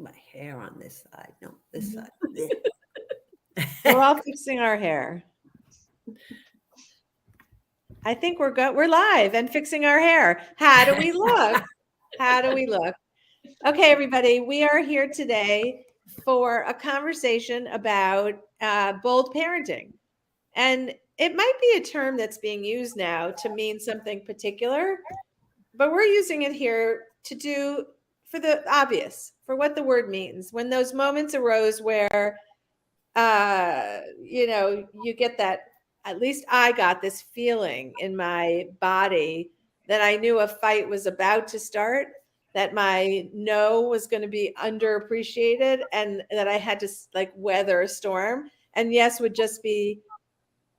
my hair on this side. No, this side. We're all fixing our hair. I think we're live and fixing our hair. How do we look? How do we look? Okay, everybody, we are here today for a conversation about bold parenting. And it might be a term that's being used now to mean something particular, but we're using it here to do for the obvious, for what the word means. When those moments arose where, you get that, at least I got this feeling in my body that I knew a fight was about to start, that my no was going to be underappreciated, and that I had to like weather a storm. And yes would just be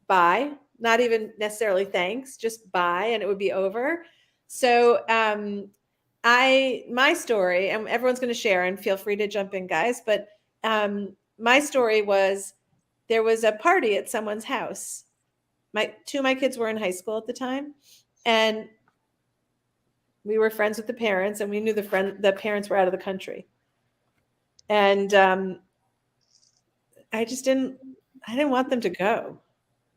bye, not even necessarily thanks, just bye, and it would be over. So my story, and everyone's going to share, and feel free to jump in, guys, but my story was, there was a party at someone's house. Two of my kids were in high school at the time, and we were friends with the parents, and we knew the parents were out of the country. And I didn't want them to go.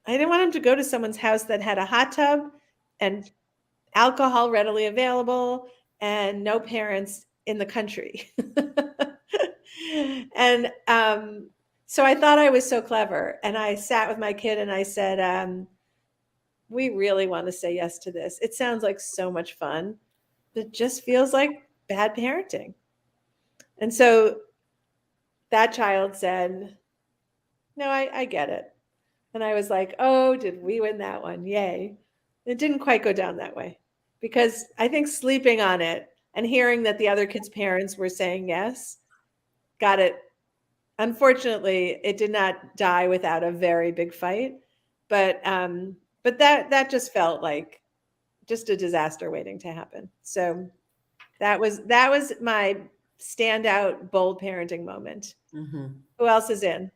I didn't want them to go to someone's house that had a hot tub and alcohol readily available and no parents in the country. And so I thought I was so clever. And I sat with my kid and I said, we really want to say yes to this. It sounds like so much fun. It just feels like bad parenting. And so that child said, no, I get it. And I was like, oh, did we win that one? Yay. It didn't quite go down that way, because I think sleeping on it and hearing that the other kids' parents were saying yes got it. Unfortunately, it did not die without a very big fight. But that just felt like just a disaster waiting to happen. So that was my standout bold parenting moment. Mm-hmm. Who else is in?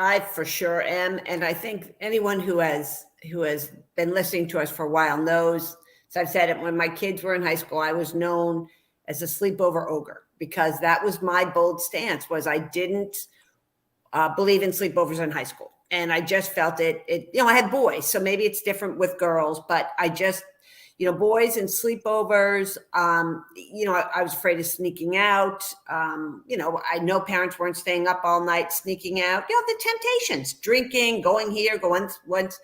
I for sure am, and I think anyone who has been listening to us for a while knows. So I've said it, when my kids were in high school, I was known as a sleepover ogre, because that was my bold stance. Was I didn't believe in sleepovers in high school, and I just felt it. I had boys, so maybe it's different with girls, but I just, boys and sleepovers. I was afraid of sneaking out. I know parents weren't staying up all night sneaking out. The temptations, drinking, going here, going once,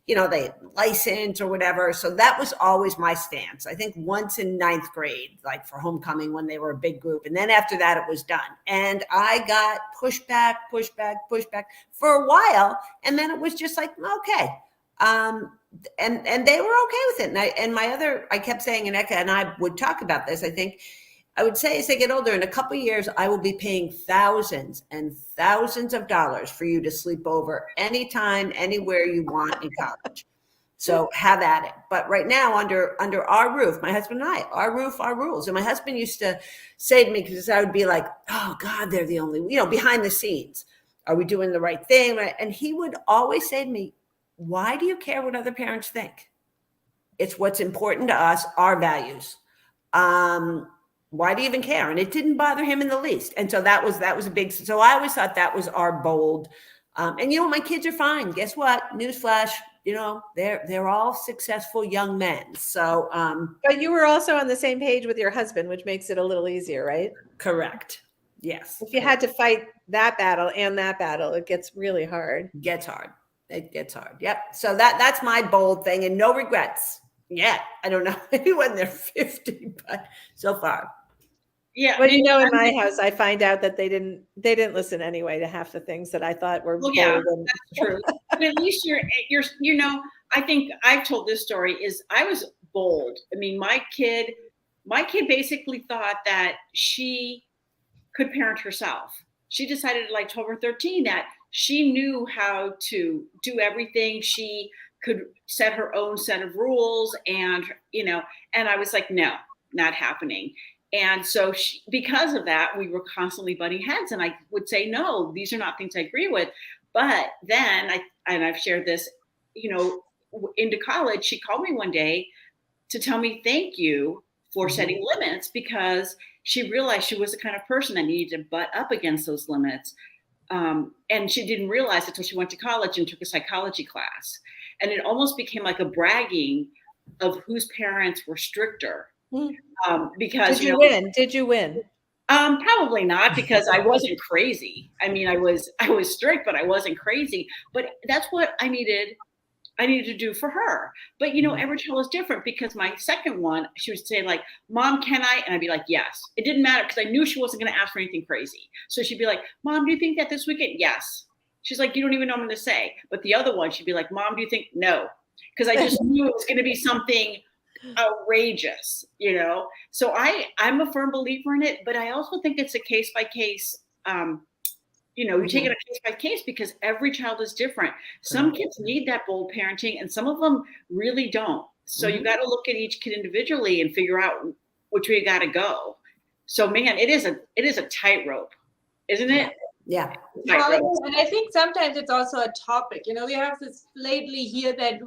they license or whatever. So that was always my stance. I think once in 9th grade, like for homecoming, when they were a big group. And then after that, it was done. And I got pushback for a while. And then it was just like, okay. And they were okay with it. And I kept saying, and Eka and I would talk about this, I think I would say, as they get older, in a couple of years, I will be paying thousands and thousands of dollars for you to sleep over anytime, anywhere you want in college. So have at it. But right now, under our roof, my husband and I, our roof, our rules. And my husband used to say to me, because I would be like, oh God, they're the only, behind the scenes, are we doing the right thing? And he would always say to me, why do you care what other parents think? It's what's important to us, our values. Why do you even care? And it didn't bother him in the least. And so that was a big, so I always thought that was our bold. And my kids are fine. Guess what? Newsflash, they're all successful young men. So, but you were also on the same page with your husband, which makes it a little easier, right? Correct. Yes. If you had to fight that battle and that battle, it gets really hard. It gets hard. Yep. So that's my bold thing, and no regrets. Yeah. I don't know maybe when they're 50, but so far. Yeah. Well, in my house, I find out that they didn't listen anyway to half the things that I thought were bold. Yeah, that's true. But at least you're, I think I've told this story, is I was bold. I mean, my kid basically thought that she could parent herself. She decided at like 12 or 13 that she knew how to do everything. She could set her own set of rules, and I was like, no, not happening. And so because of that, we were constantly butting heads, and I would say, no, these are not things I agree with. But then I've shared this, into college, she called me one day to tell me thank you for setting limits because she realized she was the kind of person that needed to butt up against those limits. And she didn't realize it until she went to college and took a psychology class. And it almost became like a bragging of whose parents were stricter. Because Did you win? Did you win? Probably not, because I wasn't crazy. I mean, I was strict, but I wasn't crazy. But that's what I needed to do for her. But every child is different, because my second one, she would say like, "Mom, can I?" And I'd be like, "Yes." It didn't matter, because I knew she wasn't going to ask for anything crazy. So she'd be like, "Mom, do you think that this weekend?" "Yes." She's like, "You don't even know what I'm going to say." But the other one, she'd be like, "Mom, do you think?" "No," because I just knew it was going to be something outrageous, So I'm a firm believer in it, but I also think it's a case by case. You take it a case by case, because every child is different. Some kids need that bold parenting, and some of them really don't. So you got to look at each kid individually and figure out which way you got to go. So man, it is a tightrope, isn't it? Yeah. Well, and I think sometimes it's also a topic. We have this lately here that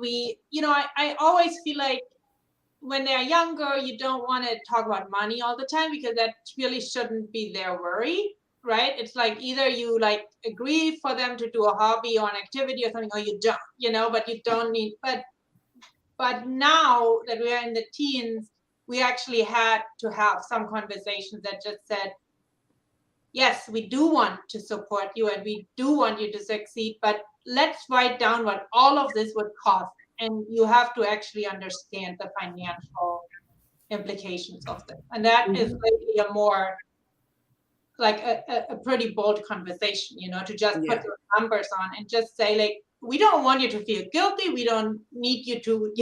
I always feel like when they're younger, you don't want to talk about money all the time, because that really shouldn't be their worry, right? It's like either you like agree for them to do a hobby or an activity or something, or you don't, but you don't need, but now that we are in the teens, we actually had to have some conversations that just said, yes, we do want to support you and we do want you to succeed, but let's write down what all of this would cost. And you have to actually understand the financial implications of this. And that is maybe a more like a pretty bold conversation, to just put those numbers on and just say, like, we don't want you to feel guilty. We don't need you to,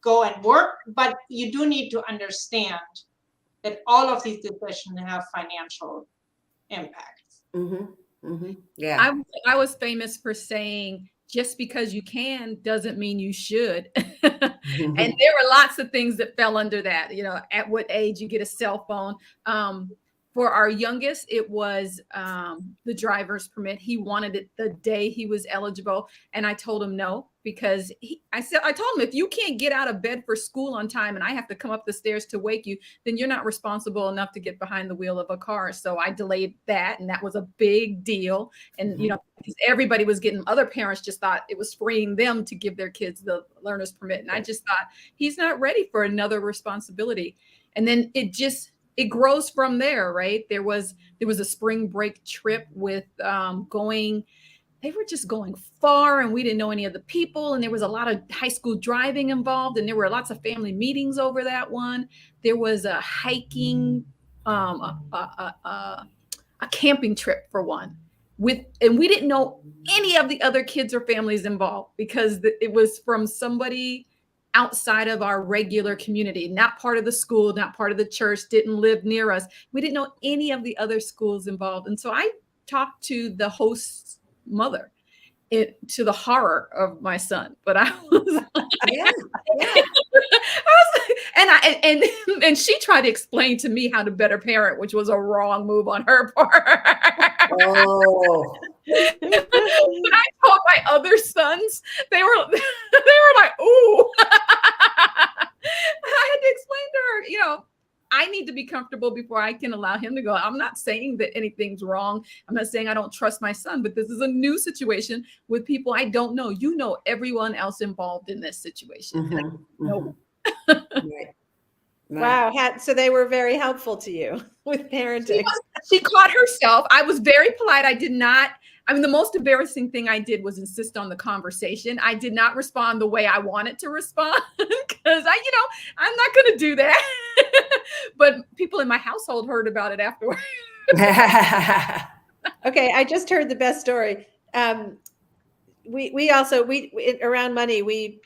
go and work, but you do need to understand that all of these decisions have financial impacts. Yeah. I was famous for saying, just because you can doesn't mean you should. And there were lots of things that fell under that. At what age you get a cell phone. For our youngest, it was the driver's permit. He wanted it the day he was eligible. And I told him no, because I told him, if you can't get out of bed for school on time and I have to come up the stairs to wake you, then you're not responsible enough to get behind the wheel of a car. So I delayed that. And that was a big deal. And, because everybody was getting, other parents just thought it was freeing them to give their kids the learner's permit. And I just thought, he's not ready for another responsibility. And then it grows from there, right? There was a spring break trip with they were just going far, and we didn't know any of the people, and there was a lot of high school driving involved, and there were lots of family meetings over that one. There was a hiking, a camping trip for one, and we didn't know any of the other kids or families involved, because it was from somebody outside of our regular community, not part of the school, not part of the church, didn't live near us. We didn't know any of the other schools involved. And so I talked to the host's mother, to the horror of my son. But I was like, and she tried to explain to me how to better parent, which was a wrong move on her part. Oh. When I told my other sons, they were like, "Ooh." I had to explain to her, I need to be comfortable before I can allow him to go. I'm not saying that anything's wrong. I'm not saying I don't trust my son, but this is a new situation with people I don't know. You know everyone else involved in this situation. Right. Wow. So they were very helpful to you with parenting. She caught herself. I was very polite. The most embarrassing thing I did was insist on the conversation. I did not respond the way I wanted to respond, because I'm not going to do that. But people in my household heard about it afterwards. Okay. I just heard the best story. We also around money, we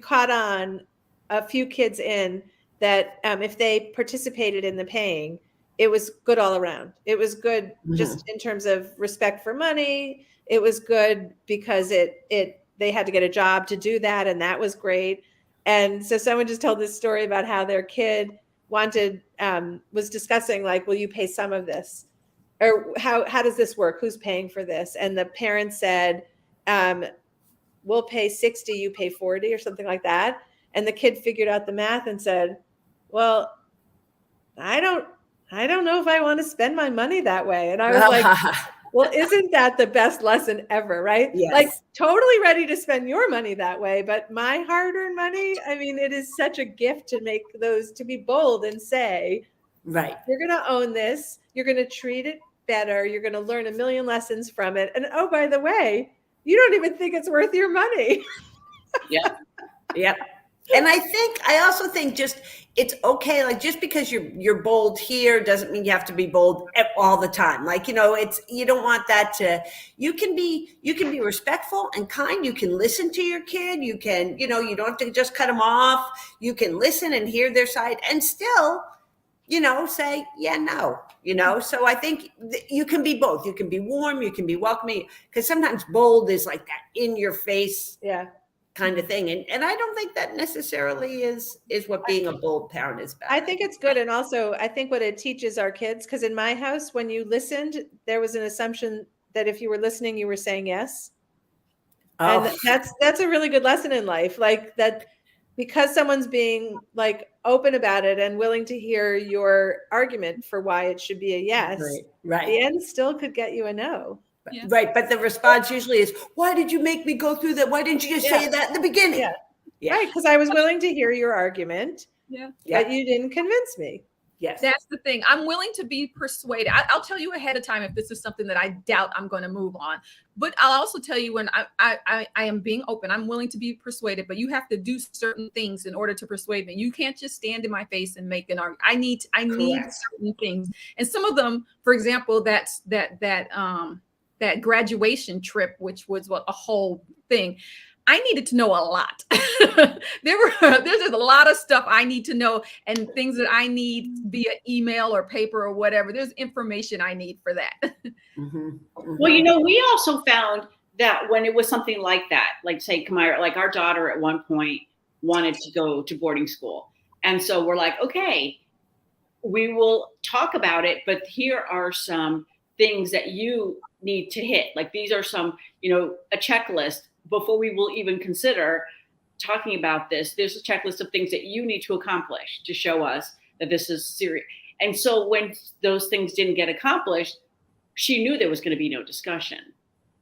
caught on a few kids in that if they participated in the paying, it was good all around. It was good just in terms of respect for money. It was good because they had to get a job to do that, and that was great. And so someone just told this story about how their kid was discussing, like, will you pay some of this? Or how does this work? Who's paying for this? And the parent said, we'll pay 60, you pay 40, or something like that. And the kid figured out the math and said, well, I don't know if I want to spend my money that way. And I was like, well, isn't that the best lesson ever, right? Yes. Like totally ready to spend your money that way, but my hard-earned money, I mean, it is such a gift to make those, to be bold and say, right. you're going to own this. You're going to treat it better. You're going to learn a million lessons from it. And oh, by the way, you don't even think it's worth your money. Yeah. Yep. And I also think just it's okay. Like just because you're bold here doesn't mean you have to be bold all the time. Like, you know, you don't want that to, you can be respectful and kind. You can listen to your kid. You can, you know, you don't have to just cut them off. You can listen and hear their side and still, you know, say, yeah, no, you know? So I think you can be both. You can be warm, you can be welcoming, because sometimes bold is like that in your face kind of thing. And I don't think that necessarily is what being a bold parent is about. I think it's good. And also I think what it teaches our kids, because in my house, when you listened, there was an assumption that if you were listening, you were saying yes. Oh. And that's a really good lesson in life. Like that, because someone's being like open about it and willing to hear your argument for why it should be a yes, right. the end still could get you a no. Yeah. Right. But the response usually is, why did you make me go through that? Why didn't you just say that in the beginning? Yeah. Right. Because I was willing to hear your argument, Yeah. but you didn't convince me. Yes. That's the thing. I'm willing to be persuaded. I'll tell you ahead of time if this is something that I doubt I'm going to move on. But I'll also tell you when I am being open, I'm willing to be persuaded, but you have to do certain things in order to persuade me. You can't just stand in my face and make an argument. I need certain things. And some of them, for example, that graduation trip, which was a whole thing. I needed to know a lot. There's just a lot of stuff I need to know and things that I need via email or paper or whatever. There's information I need for that. Mm-hmm. Mm-hmm. Well, you know, we also found that when it was something like that, like say, Kamira, like our daughter at one point wanted to go to boarding school. And so we're like, okay, we will talk about it, but here are some things that you need to hit. Like these are some, you know, a checklist before we will even consider talking about this. There's a checklist of things that you need to accomplish to show us that this is serious. And so when those things didn't get accomplished, she knew there was going to be no discussion,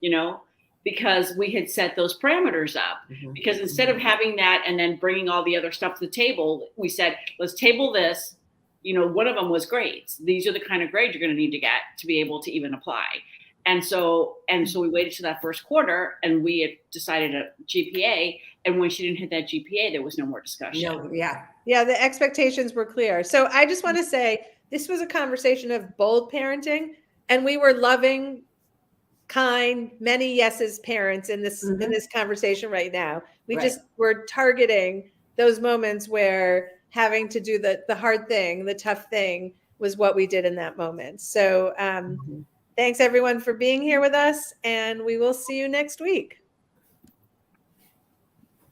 you know, because we had set those parameters up. Mm-hmm. Because instead of having that and then bringing all the other stuff to the table, we said, let's table this. You know, one of them was grades. These are the kind of grades you're going to need to get to be able to even apply. And so we waited to that first quarter and we had decided a GPA. And when she didn't hit that GPA, there was no more discussion. No, yeah. Yeah, the expectations were clear. So I just want to say this was a conversation of bold parenting, and we were loving, kind, many yeses parents in this in this conversation right now. We just were targeting those moments where having to do the hard thing, the tough thing was what we did in that moment. So thanks everyone for being here with us, and we will see you next week.